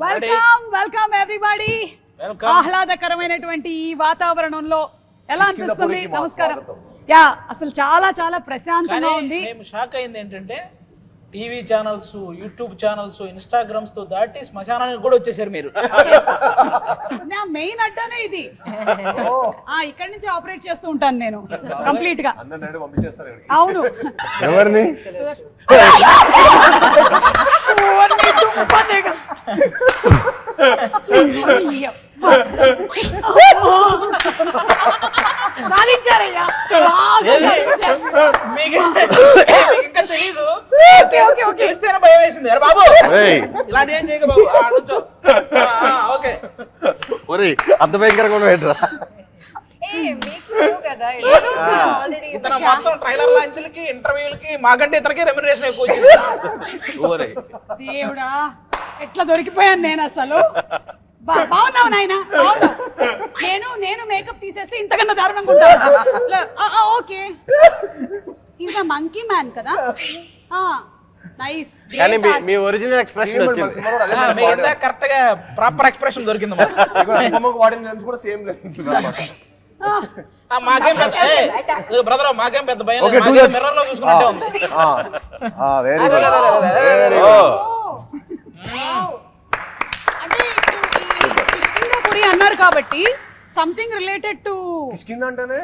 Welcome everybody. ఆహ్లాదకరమైనటువంటి ఈ వాతావరణంలో ఎలా అనిపిస్తుంది? నమస్కారం. యా, అసలు చాలా చాలా ప్రశాంతంగా ఉంది. మేము షాక్ అయింది ఏంటంటే TV channels, YouTube channels, Instagrams తో దాటి శ్మశానానికి కూడా వచ్చేసారు మీరు. నా మెయిన్ అడ్డానే ఇది. ఇక్కడ నుంచి ఆపరేట్ చేస్తూ ఉంటాను నేను కంప్లీట్ గా. అవును. ఎవరిని? సాధించారయ్యా. ఇంకా తెలీదు, భయం వేసింది. అరే బాబు ఇలాంటి ఏం చేయక బాబు. ఓకే, అంత భయంకరంగా పెట్టరా? ఇతను మొత్తం ట్రైలర్ లాంచ్లకి, ఇంటర్వ్యూలకి మాకంటే ఇతనికి రెమ్యునరేషన్ ఎక్కువ వచ్చింది. దేవుడా, ఎట్లా దొరికిపోయాను నేను అసలు. బాగున్నావు నాయన. నేను మేకప్ తీసేస్తే ఇంతకన్నా దారుణంగా ఉంటాను. Okay, is a monkey man కదా. నైస్. కానీ మీ ఒరిజినల్ ఎక్స్ప్రెషన్ వచ్చింది. కరెక్ట్ గా ప్రాపర్ ఎక్స్ప్రెషన్ దొరికింది. మాకేం పెద్ద బ్రదర్, మాకేం పెద్ద భయం. మిర్రర్ లో చూసుకున్నట్టే ఉంది. అన్నారు కాబట్టి సంథింగ్ రిలేటెడ్ టు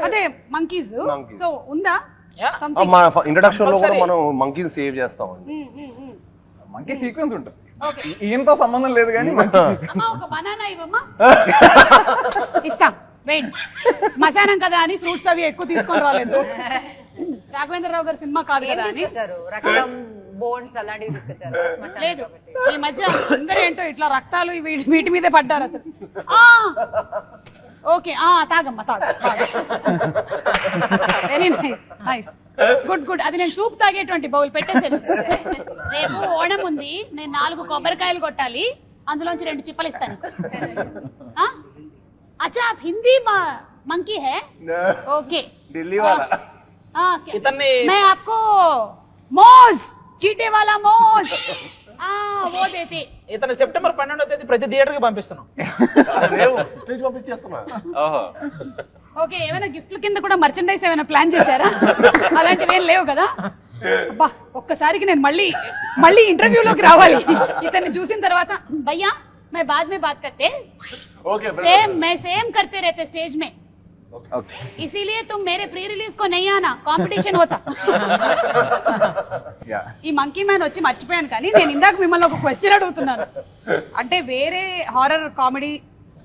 అదే మంకీస్. సో ఉందా? మన ఇంట్రడక్షన్ లో కూడా మనం మంకీని సేవ్ చేస్తాం. మంకీ సీక్వెన్స్ ఉంటుంది. ఈయనతో సంబంధం లేదు కానీ ఒక బనానా ఇవ్వమ్మా. ఇస్తాం. వెయిట్, శ్మశానం కదా అని ఫ్రూట్స్ అవి ఎక్కువ తీసుకొని రాలేదు. రాఘవేంద్రరావు గారి సినిమా కాదు కదా అని బోన్స్ అలాంటివి తీసుకొచ్చారు. లేదు, ఈ మధ్య అందరూ ఏంటో ఇట్లా రక్తాలు వీటి మీదే పడ్డారు అసలు. ఓకే, తాగమ్మా, very nice, nice, good good. అది నేను సూప్ తాగేటువంటి బౌల్ పెట్టేసాను. రేపు ఓణం ఉంది, నేను 4 కొబ్బరికాయలు కొట్టాలి, అందులోంచి 2 చిప్పలు ఇస్తాను. अच्छा, आप हिंदी मंकी है? ओके, दिल्ली वाला. मैं आपको मोज, चीटे वाला मोज, वो देते. ఇతను సెప్టెంబర్ 12వ తేదీ ప్రతి థియేటర్ కి పంపిస్తున్నాం. ఓకే, ఏమైనా గిఫ్ట్ల కింద కూడా మర్చెండైజ్ ఏమైనా ప్లాన్ చేశారా? అలాంటివి ఏం లేవు కదా. అబ్బా, ఒక్కసారికి నేను మళ్ళీ ఇంటర్వ్యూలోకి రావాలి ఇతన్ని చూసిన తర్వాత. భయ్యా, मैं बाद में बात करते. मैं सेम करते रहते स्टेज में. इसीलिए तुम मेरे प्री रिलीज को नहीं आना, कंपटीशन होता. ఈ మంకీ మ్యాన్ వచ్చి మర్చిపోయాను, కానీ నేను ఇందాక మిమ్మల్ని ఒక క్వశ్చన్ అడుగుతున్నాను. అంటే వేరే హారర్ కామెడీ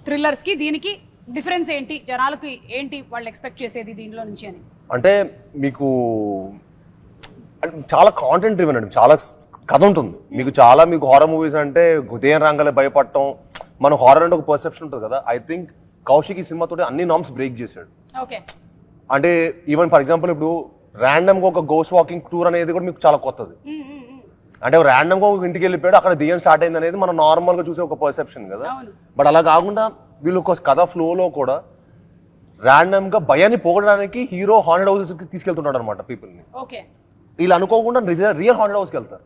థ్రిల్లర్స్ కి దీనికి డిఫరెన్స్ ఏంటి? జనాలకు ఏంటి వాళ్ళు ఎక్స్పెక్ట్ చేసేది దీనిలో నుంచి అని? అంటే మీకు చాలా కాంటెంట్ డ్రివెన్ అండి, చాలా కథ ఉంటుంది మీకు. మీకు హారర్ మూవీస్ అంటే ఉదయం రంగాలే భయపడటం, మన హారర్ అంటే ఒక పర్సెప్షన్ ఉంటుంది కదా. ఐ థింక్ కౌశిక్ ఈ సినిమాతో అన్ని నామ్స్ బ్రేక్ చేశాడు. అంటే ఈవెన్ ఫర్ ఎగ్జాంపుల్ ఇప్పుడు ర్యాండమ్ గా ఒక గోస్ట్ వాకింగ్ టూర్ అనేది కూడా మీకు చాలా కొత్తది. అంటే ర్యాండమ్ గా ఒక ఇంటికి వెళ్ళిపోయాడు, అక్కడ దెయ్యం స్టార్ట్ అయింది అనేది మనం నార్మల్ గా చూసే ఒక పర్సెప్షన్ కదా. బట్ అలా కాకుండా వీళ్ళు ఒక కథ ఫ్లోలో కూడా ర్యాండమ్ గా భయాన్ని పోగొట్టడానికి హీరో హాంటెడ్ హౌసెస్ కి తీసుకెళ్తున్నాడు అనమాట పీపుల్ ని. వీళ్ళు అనుకోకుండా రియల్ హాంటెడ్ హౌస్కి వెళ్తారు.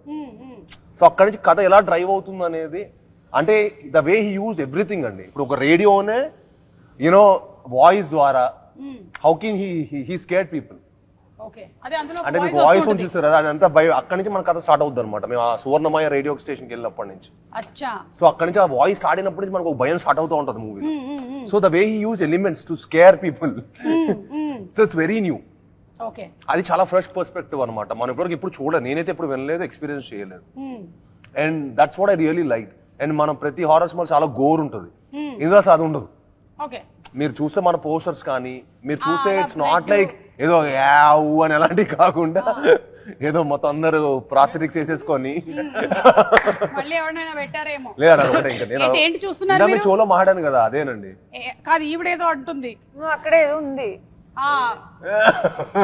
సో అక్కడి నుంచి కథ ఎలా డ్రైవ్ అవుతుంది అనేది, అంటే the way he use everything అండి. ఇప్పుడు ఒక రేడియోనే యూనో వాయిస్ ద్వారా how can he scared people. అంటే మీకు వాయిస్ ఫోన్ చూస్తారు కదా, అదంతా అక్కడి నుంచి మన కథ స్టార్ట్ అవుతుంది అనమాట. మేము ఆ సువర్ణమయ రేడియో స్టేషన్కి వెళ్ళినప్పటి నుంచి. సో అక్కడి నుంచి ఆ వాయిస్ స్టార్ట్ అయినప్పటి నుంచి మనకు ఒక భయం స్టార్ట్ అవుతూ ఉంటుంది movie. So the way he use elements to scare people, so it's very new. అది చాలా ఫ్రెష్ పర్స్పెక్టివ్ అనమాట. మనం ఇప్పటివరకు ఎప్పుడు చూడలేదు, నేనైతే ఎప్పుడు వినలేదు, ఎక్స్పీరియన్స్ చేయలేదు. And that's what I really like. And మనం ప్రతి హారర్ సినిమా చాలా గోర్ ఉంటుంది, ఇందులో అది ఉండదు. మీరు చూస్తే మన పోస్టర్స్ కానీ మీరు చూస్తే ఇట్స్ నాట్ లైక్ ఏదో యావు అని అలాంటివి కాకుండా ఏదో మొత్తం అందరూ ప్రాస్థెటిక్స్ వేసేసుకొని లేదా చోలో మాట్లాడాను కదా, అదేనండి. కాదు, ఈవిడేదో అంటుంది, అక్కడే ఏదో ఉంది.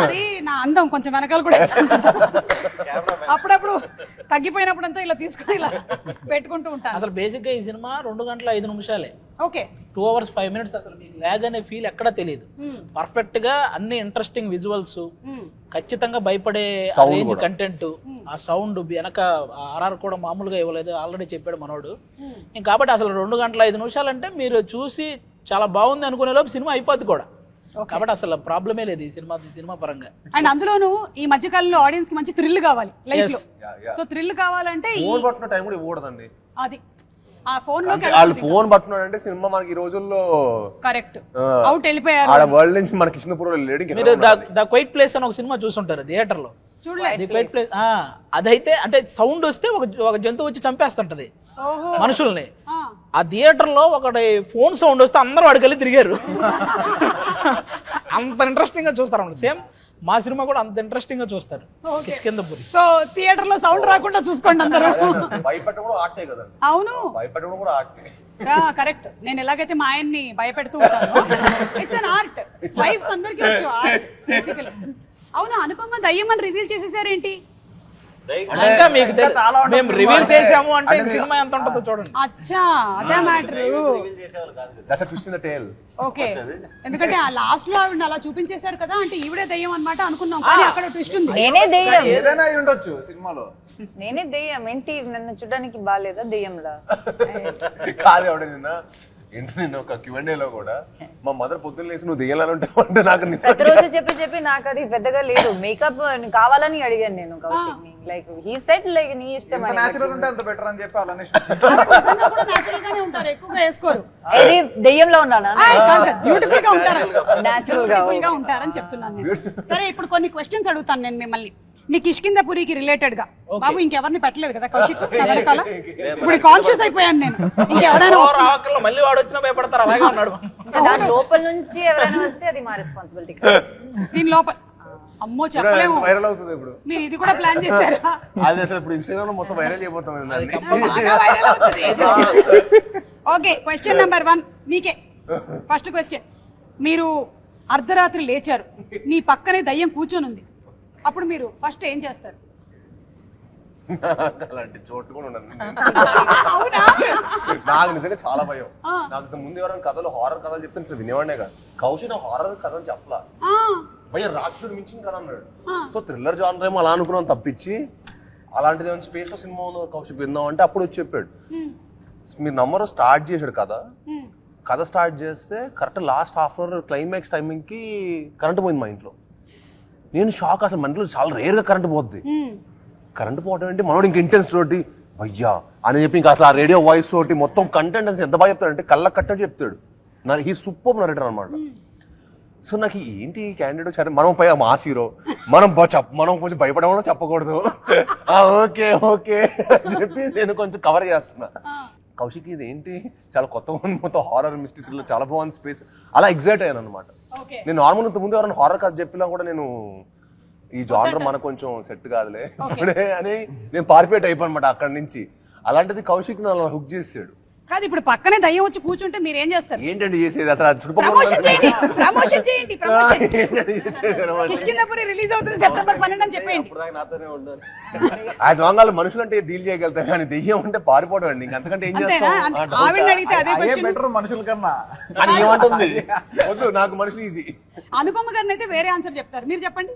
అది నా అందం కొంచెం వెనకాల కూడా అప్పుడప్పుడు తగ్గిపోయినప్పుడు అంతా ఇలా తీసుకొని ఇలా పెట్టుకుంటూ ఉంటాను. అసలు బేసిక్ గా ఈ సినిమా 2 గంటల 5 నిమిషాలే. Okay, 2 hours 5 minutes. అసలు మీకు లాగ్ అనే ఫీల్ ఎక్కడా తెలియదు. పర్ఫెక్ట్ గా అన్ని ఇంట్రెస్టింగ్ విజువల్స్, ఖచ్చితంగా భయపడే Sound రేంజ్ కూడా. కంటెంట్, ఆ సౌండ్ వెనక ఆర్ఆర్ కూడా మామూలుగా ఇవ్వలేదు, ఆల్రెడీ చెప్పాడు మనోడు. ఇంక కాబట్టి అసలు 2 గంటల 5 నిమిషాలు అంటే మీరు చూసి చాలా బాగుంది అనుకునే లోపు సినిమా అయిపోద్ది కూడా. కాబట్టి అసలు ప్రాబ్లమే లేదు ఈ సినిమా పరంగా. అండ్ అందులోనూ ఈ మధ్య కాలంలో ఆడియన్స్ కి మంచి థ్రిల్ కావాలి లైఫ్ లో. సో థ్రిల్ కావాలంటే ఫోన్ పట్టుకున్న టైం కూడా ఇవ్వకూడదండి. అది ఆ ఫోన్ లో వాళ్ళు ఫోన్ పట్టుకున్నాడంటే సినిమా మనకి ఈ రోజుల్లో కరెక్ట్ అవుట్ వెళ్ళిపోయారు. ఆడ వరల్డ్ నుంచి మన కృష్ణపురం లేడు. మీరు ద క్వైట్ ప్లేస్ అని ఒక సినిమా చూసుంటారు థియేటర్ లో. ది క్వైట్ ప్లేస్ అదైతే అంటే సౌండ్ వస్తే ఒక జంతువు వచ్చి చంపేస్తుంటది మనుషుల్ని. ఆ థియేటర్ లో ఒకటి ఫోన్ సౌండ్ వస్తే అందరూ వాడికెళ్ళి తిరిగారు. అంత ఇంట్రెస్టింగ్ గా చూస్తారు అన్నమాట. సేమ్ మా సినిమా కూడా అంత ఇంట్రెస్టింగ్ గా చూస్తారు. కిష్కింధపురి. సో థియేటర్ లో సౌండ్ రాకుండా చూసుకోండి అందరూ. భయపెట్టడం కూడా ఆర్టే కదండి. అవును భయపెట్టడం కూడా ఆర్టే. కరెక్ట్. నేను ఎలాగైతే మా ఆయన్ని భయపెడుతూ ఉంటాను, ఇట్స్ అన్ ఆర్ట్. వైఫ్స్ అందరికీ వచ్చు ఆర్ట్ బేసికలీ. అవును, అనుపమ దయ్యం అని రివీల్ చేసేసారేంటి? ఇంకా మీకు మేము రివీల్ చేసాము అంటే సినిమా ఎంత ఉంటుందో చూడండి. అచ్చా, అదే matter. That's a twist in the tale. Okay, ఎందుకంటే ఆ లాస్ట్ లో ఆవిడ అలా చూపించేశారు కదా, అంటే ఈవిడే దయ్యం అన్నమాట అనుకున్నాం, కానీ అక్కడ ట్విస్ట్ ఉంది. నేనే దెయ్యం. ఏదైనా అయి ఉండొచ్చు సినిమాలో. నేనే దెయ్యం. ఏంటి నన్ను చూడడానికి బాగాలేదా దెయ్యంలా? కాదు ఆవిడ నిన్న ఒక Q&A లో కూడా మా మదర్ పొద్దున్న లేసి నువ్వు దిగాలని ఉంటావు అంటే నాకు ప్రతిరోజు చెప్పి నాకు అది పెద్దగా లేదు. మేకప్ కావాలని అడిగాను నేను కౌశిక్ ని. లైక్ హీ సెడ్ లైక్ నీ ఇష్టం అని. నేచురల్ ఉంటే అంత బెటర్ అని చెప్పి అలానే నిజంగా కూడా నేచురల్ గానే ఉంటారు, ఎక్కువగా వేసుకోరు. ఇది దెయ్యంలో ఉన్నానా? బ్యూటిఫుల్ గా ఉంటారు, నేచురల్ గా ఉంటారని చెప్తున్నాను నేను. సరే, ఇప్పుడు కొన్ని క్వశ్చన్స్ అడుగుతాను నేను మిమ్మల్ని. మీ కిష్కింధపురికి రిలేటెడ్ గా. బాబు ఇంకెవరిని పెట్టలేదు కదా కౌశిక్ వెనకాల? ఇప్పుడు కాన్షియస్ అయిపోయాను నేను. ఇంకెవరైనా మళ్ళీ వాడు వచ్చినా భయపడతారు, అలాగే ఉన్నాడు. దాని లోపల నుంచి ఎవరైనా వస్తే అది మా రెస్పాన్సిబిలిటీ. దీని లోపల అమ్మో చెప్పలేము, వైరల్ అవుతుంది ఇప్పుడు. మీరు ఇది కూడా ప్లాన్ చేశారా? అది అసలు ఇప్పుడు ఇన్స్టాగ్రామ్ లో మొత్తం వైరల్ అయిపోతాం. ఓకే, క్వశ్చన్ నెంబర్ 1 మీకే. ఫస్ట్ క్వశ్చన్, మీరు అర్ధరాత్రి లేచారు, మీ పక్కనే దయ్యం కూర్చొని ఉంది, అప్పుడు మీరు ఫస్ట్ ఏం చేస్తారు? అలాంటి చోటు కూడా ఉండదు. అవునా? నాకు నిజంగా చాలా భయం. నాకు ముందు ఎవరైనా కథలు హారర్ కథలు చెప్తే అసలు వినేవాడే కాదు. కౌశిక్ హారర్ కథలు చెప్పలా, భయ రాక్షసుడు మించిన కథ అన్నాడు. సో థ్రిల్లర్ జానర్ ఏమో అలా అనుకున్నాం తప్పించి, అలాంటిది ఏమైనా స్పేస్ లో సినిమా ఉందో కౌశిక్ విందాం అంటే అప్పుడు వచ్చి చెప్పాడు. మీరు నంబర్ స్టార్ట్ చేశాడు కథ స్టార్ట్ చేస్తే correct last half an hour climax timing కి కరెంట్ పోయింది మా ఇంట్లో. నేను షాక్. అసలు మన ఇంట్లో చాలా రేర్ గా కరెంట్ పోద్ది. కరెంట్ పోవడం ఏంటి, మనోడు ఇంక ఇంటెన్స్ తోటి భయ్యా అని చెప్పి ఇంకా అసలు ఆ రేడియో వాయిస్ తోటి మొత్తం కంటెంట్ అని ఎంత బాగా చెప్తాడంటే కళ్ళ కట్టని చెప్తాడు. హీ సూపర్ నరేటర్ అనమాట. సో నాకు ఏంటి క్యాండిడేట్ సరే మనం పై మాస్ హీరో, మనం కొంచెం భయపడమో చెప్పకూడదు. ఓకే ఓకే అని చెప్పి నేను కొంచెం కవర్ చేస్తున్నా. కౌశిక్ ఇది ఏంటి చాలా కొత్తగా ఉంది, మొత్తం హారర్ మిస్టరీలో చాలా బాగుంది స్పేస్, అలా ఎగ్జైట్ అయ్యాను అనమాట. నేను నార్మల్ ముందు ఎవరైనా హారర్ కథ చెప్పినా కూడా నేను ఈ జానర్ మనకు కొంచెం సెట్ కాదులే అని నేను పారిపోయే టైప్ అనమాట అక్కడి నుంచి. అలాంటిది కౌశిక్ నన్ను హుక్ చేసాడు. కాదు, ఇప్పుడు పక్కనే దయ్యం వచ్చి కూర్చుంటే మీరు ఏం చేస్తారు? ఏంటండి చేసేది అసలు? కిష్కింధపురి రిలీజ్ అవుతుంది సెప్టెంబర్ 12 అని చెప్పేయండి. ఆ జోంగాలు మనుషులంటే డీల్ చేయగలుగుతారు, కానీ దెయ్యం అంటే పారిపోవడం అండి. ఇంకంతకంటే ఏం చేస్తాం? ఆవిడ అడిగితే అదే క్వశ్చన్. బెటర్ మనుషుల కన్నా అని ఏమంటుంది? వద్దు, నాకు మనుషులు ఈజీ. అనుపమ గారిని అయితే వేరే ఆన్సర్ చెప్తారు, మీరు చెప్పండి.